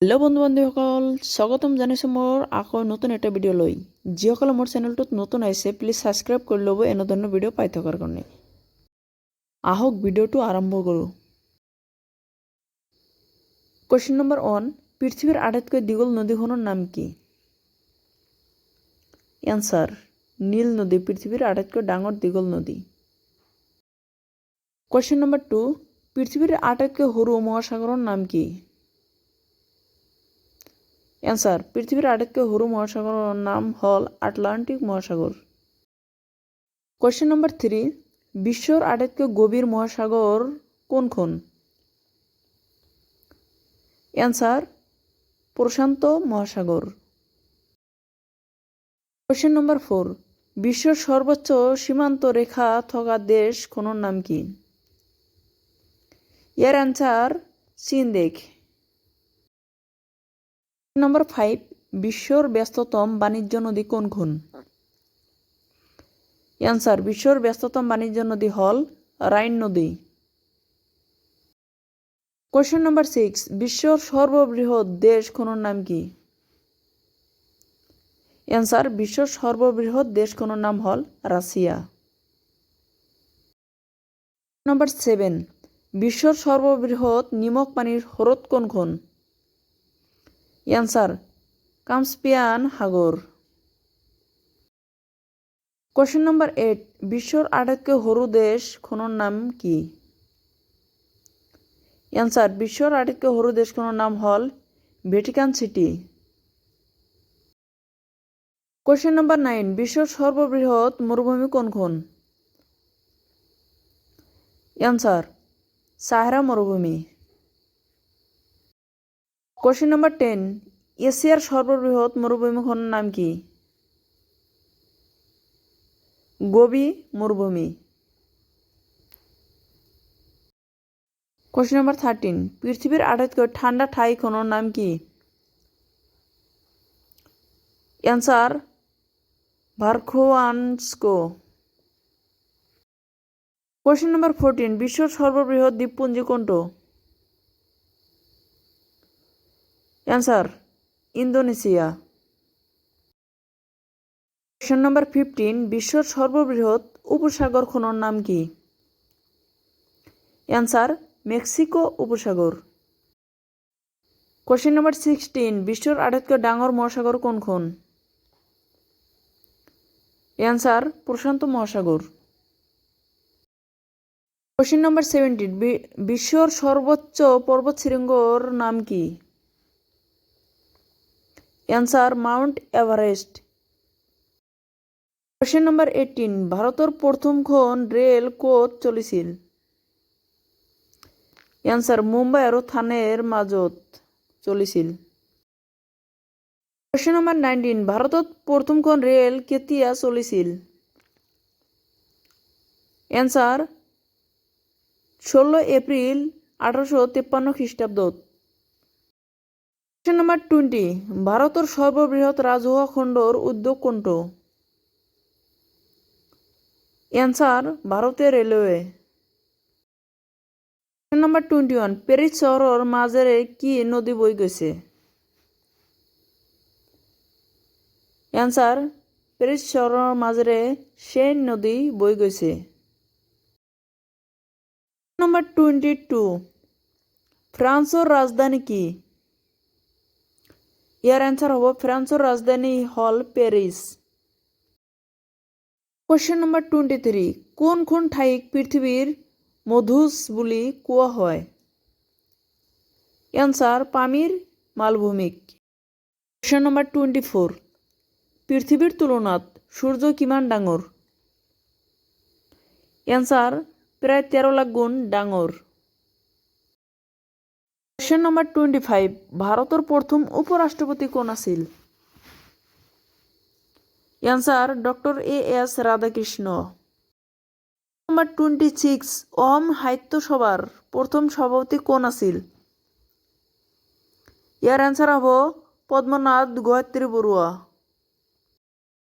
Hello' বন্ধু বান্ধৱীসকল, স্বাগতম জানিছোঁ মোৰ আকৌ নতুন এটা ভিডিঅ' লৈ। যিসকলে মোৰ চেনেলটোত নতুন আহিছে প্লিজ ছাবস্ক্ৰাইব কৰি ল'ব এনেধৰণৰ ভিডিঅ' পাই থকাৰ কাৰণে। আহক ভিডিঅ'টো আৰম্ভ কৰোঁ। কুৱেশ্যন নম্বৰ 1, পৃথিৱীৰ আটাইতকৈ দীঘল নদীখনৰ নাম কি? এনচাৰ নীল নদী পৃথিৱীৰ আটাইতকৈ ডাঙৰ দীঘল নদী। কুৱেশ্যন নম্বৰ 2, পৃথিৱীৰ আটাইতকৈ সৰু মহাসাগৰৰ নাম কি? এনচাৰ পৃথিৱীৰ আটাইতকৈ সৰু মহাসাগৰৰ নাম হ'ল আটলান্টিক মহাসাগৰ। কুৱেশ্যন নম্বৰ 3, বিশ্বৰ আটাইতকৈ গভীৰ মহাসাগৰ কোনখন? এনচাৰ প্ৰশান্ত মহাসাগৰ। কুৱেশ্যন নম্বৰ 4, বিশ্বৰ সৰ্বোচ্চ সীমান্ত ৰেখা থকা দেশখনৰ নাম কি? ইয়াৰ এনচাৰ চীন দেশ। নম্বৰ 5, বিশ্বৰ ব্যস্ততম বাণিজ্য নদী কোনখন? এনচাৰ বিশ্বৰ ব্যস্ততম বাণিজ্য নদী হ'ল ৰাইন নদী। কুৱেশ্যন নম্বৰ 6, বিশ্বৰ সৰ্ববৃহৎ দেশখনৰ নাম কি? এনচাৰ বিশ্বৰ সৰ্ববৃহৎ দেশখনৰ নাম হ'ল ৰাছিয়া। নম্বৰ 7, বিশ্বৰ সৰ্ববৃহৎ নিমখ পানীৰ হ্ৰদ কোনখন? এনচাৰ কাস্পিয়ান সাগৰ। কুৱেশ্যন নম্বৰ 8, বিশ্বৰ আটাইতকৈ সৰু দেশখনৰ নাম কি? এনচাৰ বিশ্বৰ আটাইতকৈ সৰু দেশখনৰ নাম হ'ল ভেটিকান চিটি। কুৱেশ্যন নম্বৰ 9, বিশ্বৰ সৰ্ববৃহৎ মৰুভূমি কোনখন? এনচাৰ সাহাৰা মৰুভূমি। কুৱেশ্যন নম্বৰ 10, এছিয়াৰ সৰ্ববৃহৎ মৰুভূমিখনৰ নাম কি? গোবি মৰুভূমি। কুৱেশ্যন নম্বৰ 13, পৃথিৱীৰ আটাইতকৈ ঠাণ্ডা ঠাইখনৰ নাম কি? এনচাৰ ভাৰখোৱানস্ক। কুৱেশ্যন নম্বৰ 14, বিশ্বৰ সৰ্ববৃহৎ দ্বীপপুঞ্জ কোনটো? এনচাৰ ইন্দোনেছিয়া। কুৱেশ্যন নম্বৰ 15, বিশ্বৰ সৰ্ববৃহৎ উপসাগৰখনৰ নাম কি? এনচাৰ মেক্সিকো উপসাগৰ। কুৱেশ্যন নম্বৰ 16, বিশ্বৰ আটাইতকৈ ডাঙৰ মহাসাগৰ কোনখন? এনচাৰ প্ৰশান্ত মহাসাগৰ। কুৱেশ্যন নম্বৰ 17, বিশ্বৰ সৰ্বোচ্চ পৰ্বতশৃঙ্গৰ নাম কি? Answer Mount Everest. Question number 18, ভাৰতৰ প্ৰথমখন ৰেল ক'ত চলিছিল? এনচাৰ মুম্বাই আৰু থানেৰ মাজত চলিছিল। কুৱেশ্যন নম্বৰ 19, ভাৰতত প্ৰথমখন ৰেল কেতিয়া চলিছিল? এনচাৰ 16 এপ্ৰিল 1853 খ্ৰীষ্টাব্দত। কুৱেশ্যন নম্বৰ 20, ভাৰতৰ সৰ্ববৃহৎ ৰাজহুৱা খণ্ডৰ উদ্যোগ কোনটো? এনচাৰ ভাৰতীয় ৰেলৱে। কুৱেশ্যন নম্বৰ 21, পেৰিছ চহৰৰ মাজেৰে কি নদী বৈ গৈছে? এনচাৰ পেৰিছ চহৰৰ মাজেৰে সেন নদী বৈ গৈছে। নম্বৰ 22, ফ্ৰান্সৰ ৰাজধানী কি? ইয়াৰ এনচাৰ হ'ব ফ্ৰান্সৰ ৰাজধানী হ'ল পেৰিছ। কুৱেশ্যন নম্বৰ 23, কোনখন ঠাইক পৃথিৱীৰ মধুজ বুলি কোৱা হয়? এনচাৰ পামিৰ মালভূমিক। কুৱেশ্যন নম্বৰ 24, পৃথিৱীৰ তুলনাত সূৰ্য কিমান ডাঙৰ? এনচাৰ প্ৰায় 13 লাখ গুণ ডাঙৰ। কুৱেশ্যন নম্বৰ 25, ভাৰতৰ প্ৰথম উপৰাষ্ট্ৰপতি কোন আছিল? Answer doctor A.S. Radhakrishna. Number 26, অসম সাহিত্য সভাৰ প্ৰথম সভাপতি কোন আছিল? ইয়াৰ এনচাৰ হ'ব পদ্মনাথ গোহাঞি বৰুৱা।